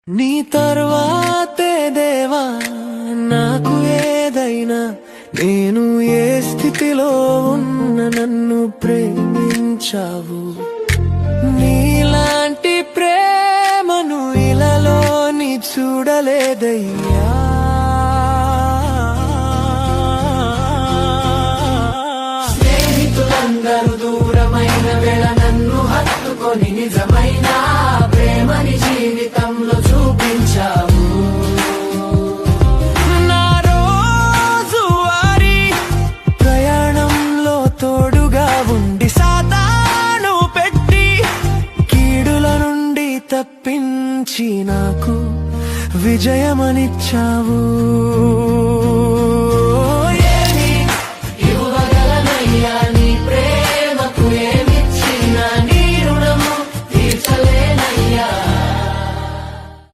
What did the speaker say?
నీ తర్వాతే దేవా నాకు ఏదైనా, నేను ఏ స్థితిలో ఉన్న నన్ను ప్రేమించావు. నీలాంటి ప్రేమను ఇలాలోని చూడలేదయ్యా. స్నేహితులందరూ దూరమైన వేళ నన్ను హత్తుకొని నిజమైన ప్రేమని జీవితంలో చూపించావు. నా రోజువారీ ప్రయాణంలో తోడుగా ఉండి సాతాను పెట్టి కీడుల నుండి తప్పించి నాకు విజయమనిచ్చావు.